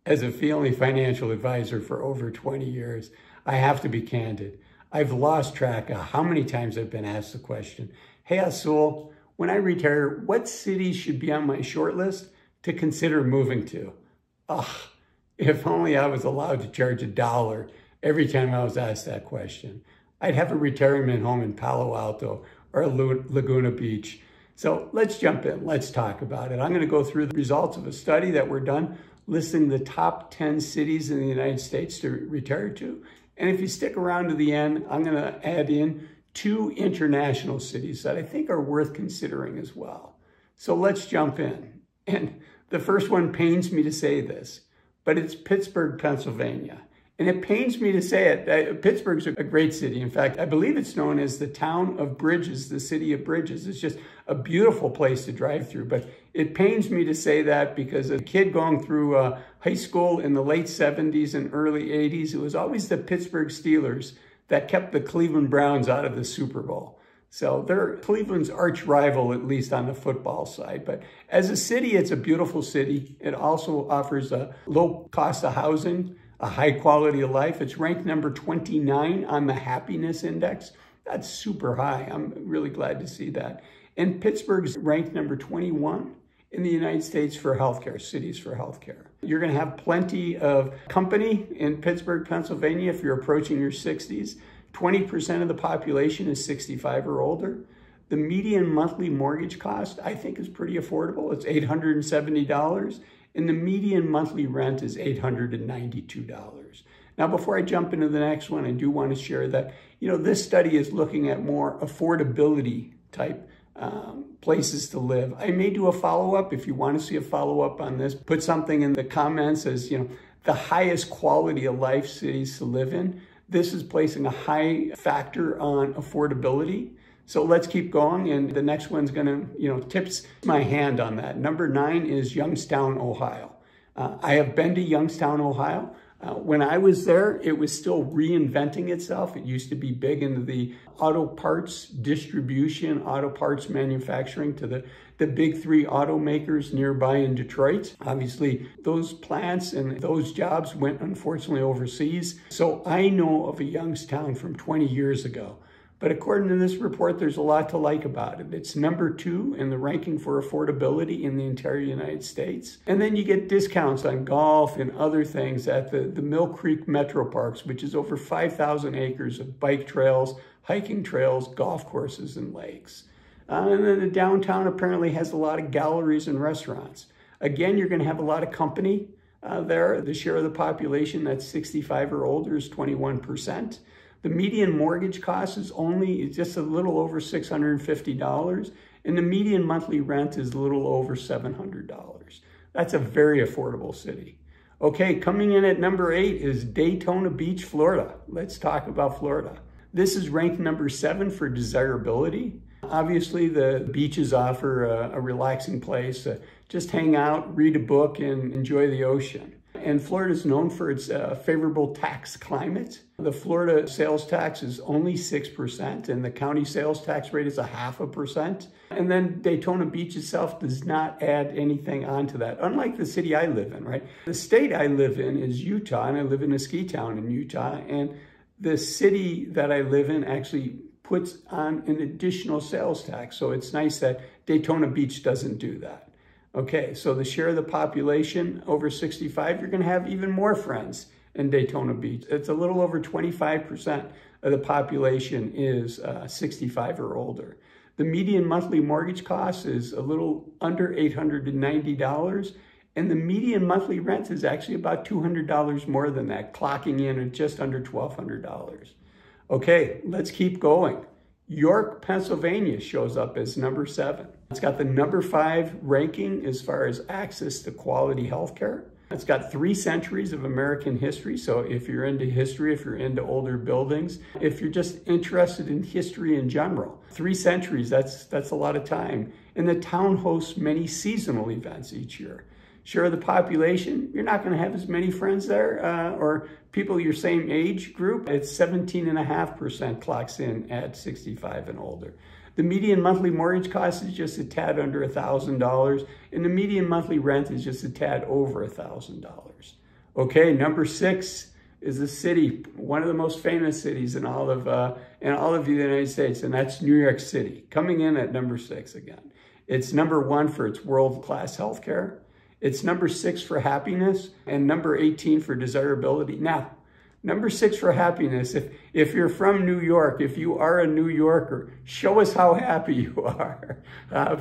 As a family financial advisor for over 20 years, I have to be candid. I've lost track of how many times I've been asked the question, hey Azul, when I retire, what cities should be on my short list to consider moving to? If only I was allowed to charge $1 every time I was asked that question. I'd have a retirement home in Palo Alto or Laguna Beach. So let's jump in, let's talk about it. I'm gonna go through the results of a study that we're done listing the top 10 cities in the United States to retire to. And if you stick around to the end, I'm gonna add in 2 international cities that I think are worth considering as well. So let's jump in. And the first one pains me to say this, but it's Pittsburgh, Pennsylvania. And it pains me to say it. Pittsburgh's a great city. In fact, I believe it's known as the town of bridges, the city of bridges. It's just a beautiful place to drive through. But it pains me to say that because a kid going through high school in the late 70s and early 80s, it was always the Pittsburgh Steelers that kept the Cleveland Browns out of the Super Bowl. So they're Cleveland's arch rival, at least on the football side. But as a city, it's a beautiful city. It also offers a low cost of housing, a high quality of life. It's ranked number 29 on the happiness index. That's super high. I'm really glad to see that. And Pittsburgh's ranked number 21 in the United States for healthcare, cities for healthcare. You're gonna have plenty of company in Pittsburgh, Pennsylvania if you're approaching your 60s. 20% of the population is 65 or older. The median monthly mortgage cost, I think, is pretty affordable. It's $870. And the median monthly rent is $892. Now, before I jump into the next one, I do want to share that, this study is looking at more affordability type places to live. I may do a follow-up. If you want to see a follow-up on this, put something in the comments as, the highest quality of life cities to live in. This is placing a high factor on affordability. So let's keep going, and the next one's gonna, tips my hand on that. Number 9 is Youngstown, Ohio. I have been to Youngstown, Ohio. When I was there, it was still reinventing itself. It used to be big into the auto parts distribution, auto parts manufacturing to the big 3 automakers nearby in Detroit. Obviously, those plants and those jobs went unfortunately overseas. So I know of a Youngstown from 20 years ago. But according to this report, there's a lot to like about it. It's number 2 in the ranking for affordability in the entire United States. And then you get discounts on golf and other things at the Mill Creek Metro Parks, which is over 5,000 acres of bike trails, hiking trails, golf courses, and lakes. And then the downtown apparently has a lot of galleries and restaurants. Again, you're gonna have a lot of company there. The share of the population that's 65 or older is 21%. The median mortgage cost is just a little over $650, and the median monthly rent is a little over $700. That's a very affordable city. Okay, coming in at number 8 is Daytona Beach, Florida. Let's talk about Florida. This is ranked number 7 for desirability. Obviously, the beaches offer a relaxing place to just hang out, read a book, and enjoy the ocean. And Florida is known for its favorable tax climate. The Florida sales tax is only 6%, and the county sales tax rate is 0.5%. And then Daytona Beach itself does not add anything onto that, unlike the city I live in, right? The state I live in is Utah, and I live in a ski town in Utah. And the city that I live in actually puts on an additional sales tax. So it's nice that Daytona Beach doesn't do that. Okay, so the share of the population over 65, you're gonna have even more friends in Daytona Beach. It's a little over 25% of the population is 65 or older. The median monthly mortgage cost is a little under $890, and the median monthly rent is actually about $200 more than that, clocking in at just under $1,200. Okay, let's keep going. York, Pennsylvania shows up as number 7. It's got the number 5 ranking as far as access to quality healthcare. It's got 3 centuries of American history. So if you're into history, if you're into older buildings, if you're just interested in history in general, 3 centuries, that's a lot of time. And the town hosts many seasonal events each year. Share of the population, you're not going to have as many friends there or people your same age group. It's 17.5% clocks in at 65 and older. The median monthly mortgage cost is just a tad under $1,000, and the median monthly rent is just a tad over $1,000. Okay, number 6 is a city, one of the most famous cities in all of the United States, and that's New York City, coming in at number 6 again. It's number 1 for its world-class healthcare. It's number 6 for happiness, and number 18 for desirability. Now, number 6 for happiness, if you're from New York, if you are a New Yorker, show us how happy you are.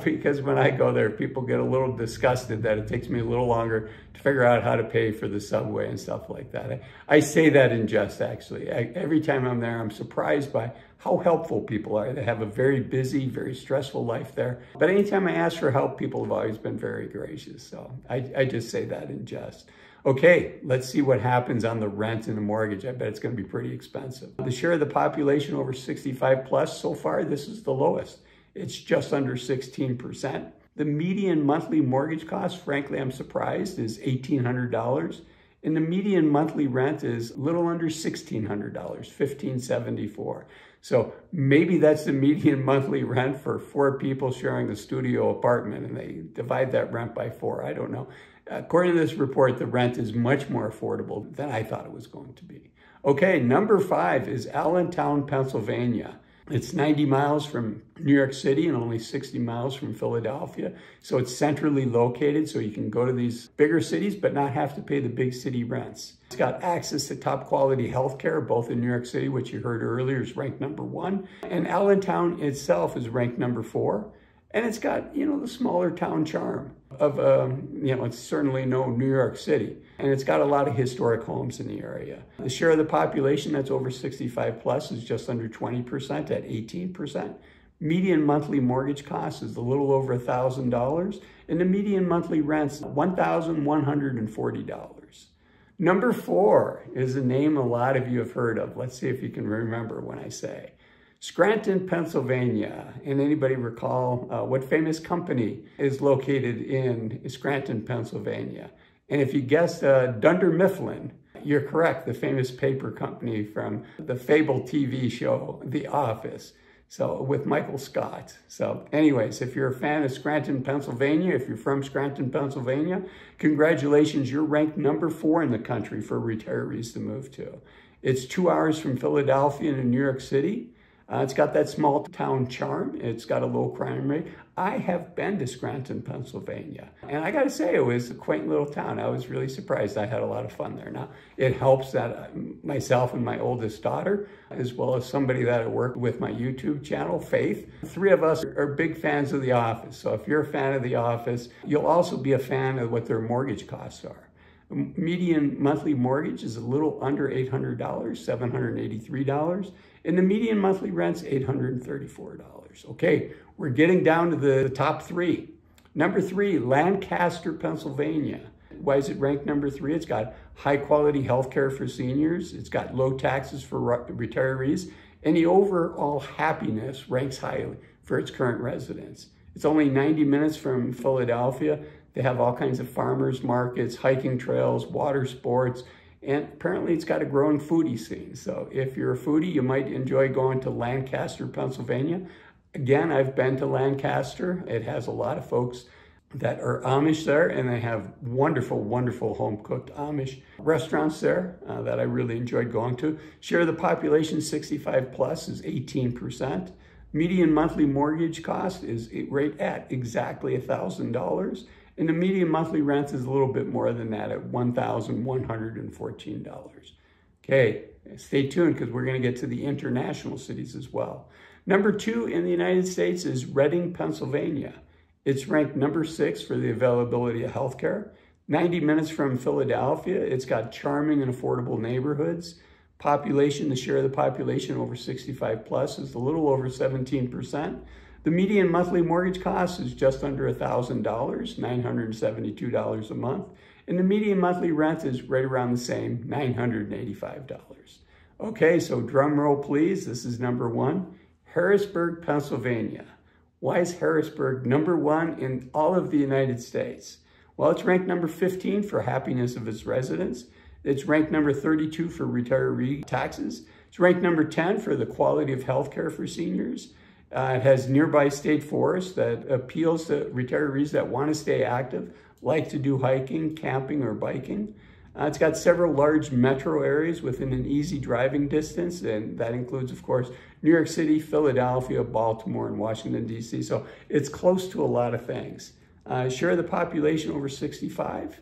Because when I go there, people get a little disgusted that it takes me a little longer to figure out how to pay for the subway and stuff like that. I say that in jest, actually. Every time I'm there, I'm surprised by how helpful people are. They have a very busy, very stressful life there. But anytime I ask for help, people have always been very gracious. So I just say that in jest. Okay, let's see what happens on the rent and the mortgage. I bet it's going to be pretty expensive. The share of the population over 65 plus, so far, this is the lowest. It's just under 16%. The median monthly mortgage cost, frankly, I'm surprised, is $1,800. And the median monthly rent is a little under $1,600, $1,574. So maybe that's the median monthly rent for 4 people sharing a studio apartment, and they divide that rent by 4. I don't know. According to this report, the rent is much more affordable than I thought it was going to be. Okay, number 5 is Allentown, Pennsylvania. It's 90 miles from New York City and only 60 miles from Philadelphia. So it's centrally located, so you can go to these bigger cities but not have to pay the big city rents. It's got access to top quality healthcare, both in New York City, which you heard earlier is ranked number 1, and Allentown itself is ranked number 4. And it's got, the smaller town charm of, it's certainly no New York City. And it's got a lot of historic homes in the area. The share of the population that's over 65 plus is just under 20% at 18%. Median monthly mortgage cost is a little over $1,000. And the median monthly rent's $1,140. Number 4 is a name a lot of you have heard of. Let's see if you can remember when I say. Scranton, Pennsylvania. And anybody recall what famous company is located in Scranton, Pennsylvania? And if you guessed Dunder Mifflin, you're correct, the famous paper company from the fabled TV show, The Office. So with Michael Scott. So anyways, if you're a fan of Scranton, Pennsylvania, if you're from Scranton, Pennsylvania, congratulations, you're ranked number 4 in the country for retirees to move to. It's 2 hours from Philadelphia and New York City. It's got that small town charm. It's got a low crime rate. I have been to Scranton, Pennsylvania. And I got to say, it was a quaint little town. I was really surprised. I had a lot of fun there. Now, it helps that myself and my oldest daughter, as well as somebody that I work with my YouTube channel, Faith, 3 of us are big fans of The Office. So if you're a fan of The Office, you'll also be a fan of what their mortgage costs are. Median monthly mortgage is a little under $800, $783. And the median monthly rent's $834. Okay, we're getting down to the top 3. Number 3, Lancaster, Pennsylvania. Why is it ranked number 3? It's got high quality healthcare for seniors. It's got low taxes for retirees. And the overall happiness ranks highly for its current residents. It's only 90 minutes from Philadelphia. They have all kinds of farmers markets, hiking trails, water sports, and apparently it's got a growing foodie scene. So if you're a foodie, you might enjoy going to Lancaster, Pennsylvania. Again, I've been to Lancaster. It has a lot of folks that are Amish there, and they have wonderful, wonderful home-cooked Amish restaurants there that I really enjoyed going to. Share of the population 65 plus is 18%. Median monthly mortgage cost is right at exactly $1,000. And the median monthly rent is a little bit more than that at $1,114. Okay, stay tuned because we're going to get to the international cities as well. Number 2 in the United States is Reading, Pennsylvania. It's ranked number 6 for the availability of healthcare. 90 minutes from Philadelphia. It's got charming and affordable neighborhoods. Population, the share of the population over 65 plus is a little over 17%. The median monthly mortgage cost is just under $1,000, $972 a month. And the median monthly rent is right around the same, $985. Okay, so drum roll please. This is number 1, Harrisburg, Pennsylvania. Why is Harrisburg number 1 in all of the United States? Well, it's ranked number 15 for happiness of its residents. It's ranked number 32 for retiree taxes. It's ranked number 10 for the quality of healthcare for seniors. It has nearby state forest that appeals to retirees that want to stay active, like to do hiking, camping, or biking. It's got several large metro areas within an easy driving distance, and that includes, of course, New York City, Philadelphia, Baltimore, and Washington, D.C. So it's close to a lot of things. Share of the population over 65,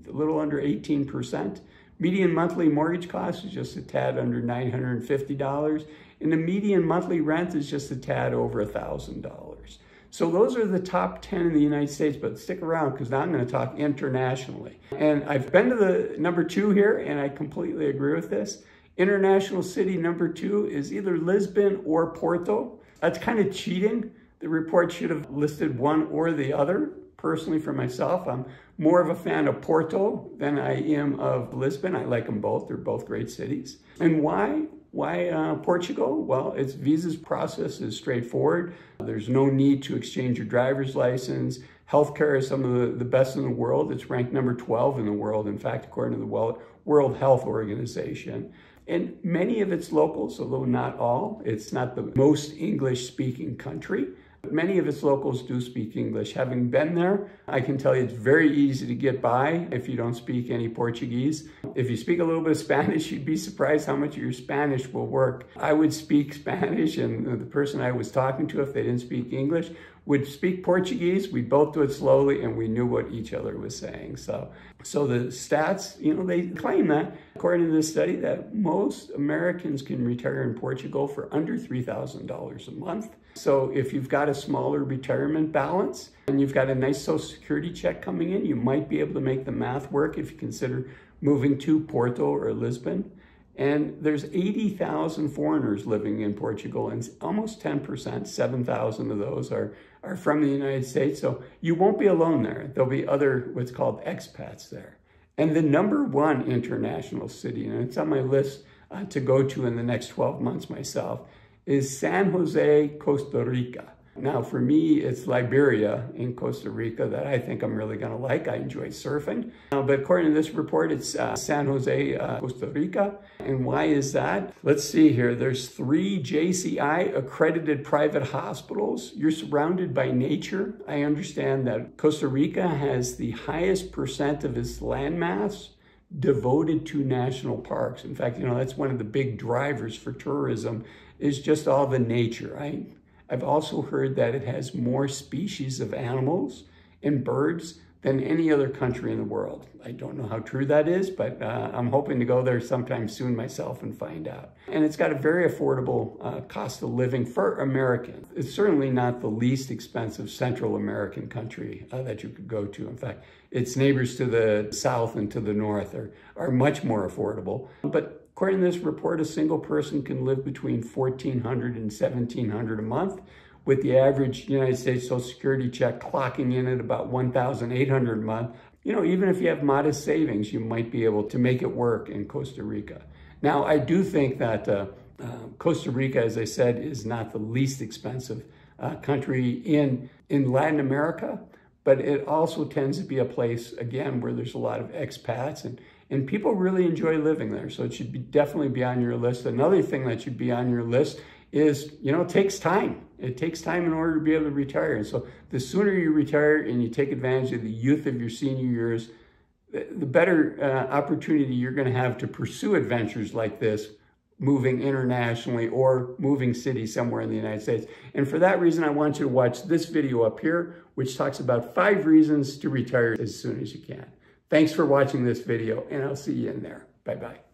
a little under 18%. Median monthly mortgage cost is just a tad under $950, and the median monthly rent is just a tad over $1,000. So those are the top 10 in the United States, but stick around because now I'm going to talk internationally. And I've been to the number 2 here, and I completely agree with this. International city number 2 is either Lisbon or Porto. That's kind of cheating. The report should have listed one or the other. Personally, for myself, I'm more of a fan of Porto than I am of Lisbon. I like them both. They're both great cities. And why? Why Portugal? Well, its visa process is straightforward. There's no need to exchange your driver's license. Healthcare is some of the best in the world. It's ranked number 12 in the world, in fact, according to the World Health Organization. And many of its locals, although not all, it's not the most English-speaking country. Many of its locals do speak English. Having been there, I can tell you it's very easy to get by if you don't speak any Portuguese. If you speak a little bit of Spanish, you'd be surprised how much of your Spanish will work. I would speak Spanish, and the person I was talking to, if they didn't speak English, would speak Portuguese. We both do it slowly, and we knew what each other was saying. So the stats, they claim that, according to this study, that most Americans can retire in Portugal for under $3,000 a month. So if you've got a smaller retirement balance and you've got a nice Social Security check coming in, you might be able to make the math work if you consider moving to Porto or Lisbon. And there's 80,000 foreigners living in Portugal, and almost 10%, 7,000 of those are from the United States. So you won't be alone there. There'll be other what's called expats there. And the number 1 international city, and it's on my list to go to in the next 12 months myself, is San Jose, Costa Rica. Now, for me, it's Liberia in Costa Rica that I think I'm really going to like. I enjoy surfing. But according to this report, it's San Jose, Costa Rica. And why is that? Let's see here. There's 3 JCI accredited private hospitals. You're surrounded by nature. I understand that Costa Rica has the highest percent of its landmass devoted to national parks. In fact, that's one of the big drivers for tourism is just all the nature. I've also heard that it has more species of animals and birds than any other country in the world. I don't know how true that is, but I'm hoping to go there sometime soon myself and find out. And it's got a very affordable cost of living for Americans. It's certainly not the least expensive Central American country that you could go to. In fact, its neighbors to the south and to the north are much more affordable. But according to this report, a single person can live between $1,400 and $1,700 a month, with the average United States Social Security check clocking in at about $1,800 a month. Even if you have modest savings, you might be able to make it work in Costa Rica. Now, I do think that Costa Rica, as I said, is not the least expensive country in Latin America, but it also tends to be a place, again, where there's a lot of expats and people really enjoy living there. So it should definitely be on your list. Another thing that should be on your list is, it takes time. It takes time in order to be able to retire. And so the sooner you retire and you take advantage of the youth of your senior years, the better opportunity you're going to have to pursue adventures like this, moving internationally or moving cities somewhere in the United States. And for that reason, I want you to watch this video up here, which talks about 5 reasons to retire as soon as you can. Thanks for watching this video, and I'll see you in there. Bye-bye.